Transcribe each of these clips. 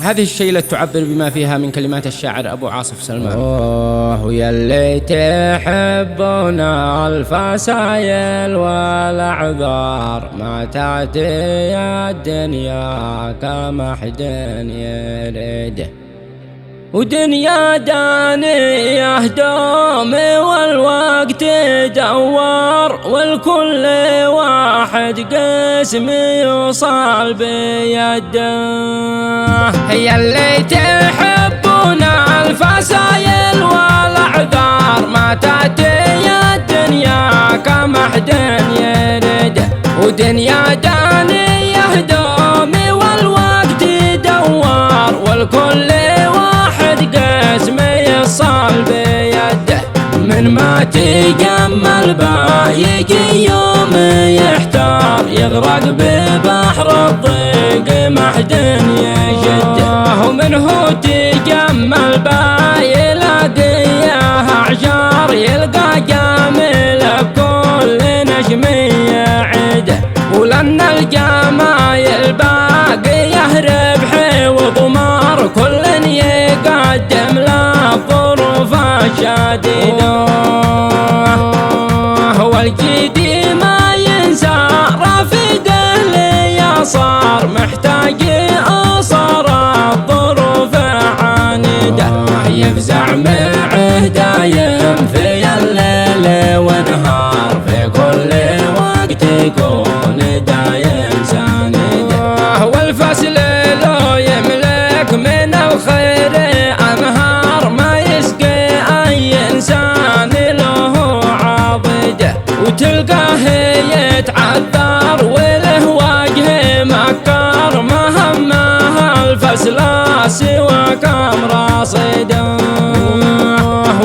هذه الشيلة تعبر بما فيها من كلمات الشاعر أبو عاصف سلمان. يلي تحبون الفسايل والأعذار، ما تأتي الدنيا كما حد يريده، ودنيا دانية دومي والوقت دوار، والكل واحد قسم يوصل بيده. هي اللي تحبون الفسايل والأعذار، ما تأتي الدنيا كما حد يريده، ودنيا دانية دومي والوقت دوار، والكل قسم يصال بيده. من ما تجمل بايجي يوم يحتار، يغرق ببحر الضيق ما حد يشده، ومن هو تجمل بايلاقيه اعشار، يلقى جامل بكل نجم يعده، ولأن الجمايل باقيه ربح وضمار، كل يقدم له الظروف الشديدة. والجدي ما ينسى رافده اللي صار، محتاج أصار الظروف عنيدة، يفزع معه دايم في الليل ونهار، في كل وقت يكون دايم ساندة. والفصل لو يملك من الخير أنهار، ما يسقي أي إنسان له عضده، وتلقاه يتعذر وله وجه مكار، ما همه الفصل سوى كم راصده.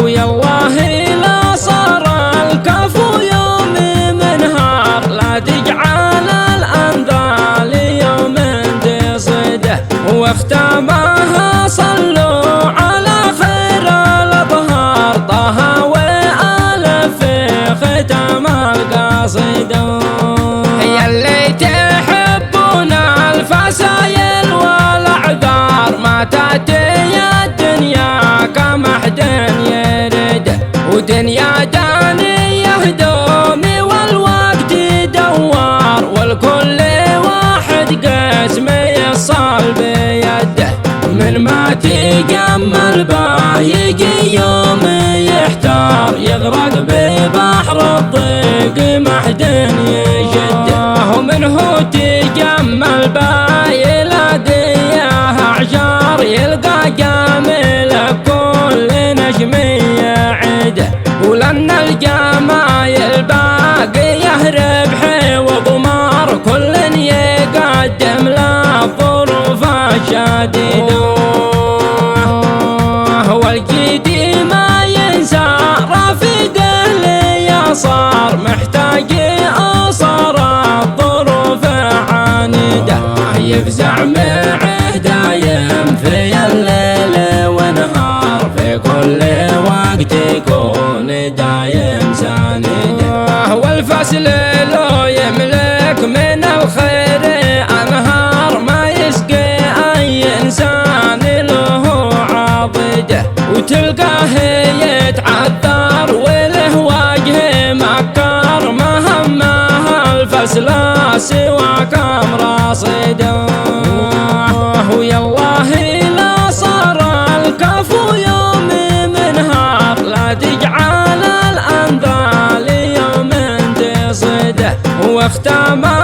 ويالله لا صار الكفو يوم منهار، لا تجعل الأنذال يوم تصده، واختمها صلوا على خير الأطهار، طه وألف ختم القصيدة. هي اللي تحبون الفسايل والأعذار، ما تأتي الدنيا كما حد يريده، ودنيا دانية دومي والوقت دوار، والكل واحد قسم يصال بيده. من ما تجمل بايجي يوم يحتار، يغرق ببحر الضيق ما حد يشده، ومن هو تجمل بايلاقيه اعشار، يلقى جامل بكل نجم يعده، ولأن الجمايل باقيه ربح وضمار، كل يقدم له الظروف الشديدة. والجدي ما ينسى رافده اللي صار، محتاج أصار الظروف عنيدة، يفزع معه دايم في الليل ونهار، في كل وقت يكون دايم ساندة. والفصل لو يملك من الخير أنهار، ما يسقي أي إنسان له عضده، وتلقاه يتعذر وله وجه مكار، ما همه الفصل سوى كم راصده. ويالله لا صار الكفو يوم منهار، لا تجعل الأنذال يوم تصده، واختمها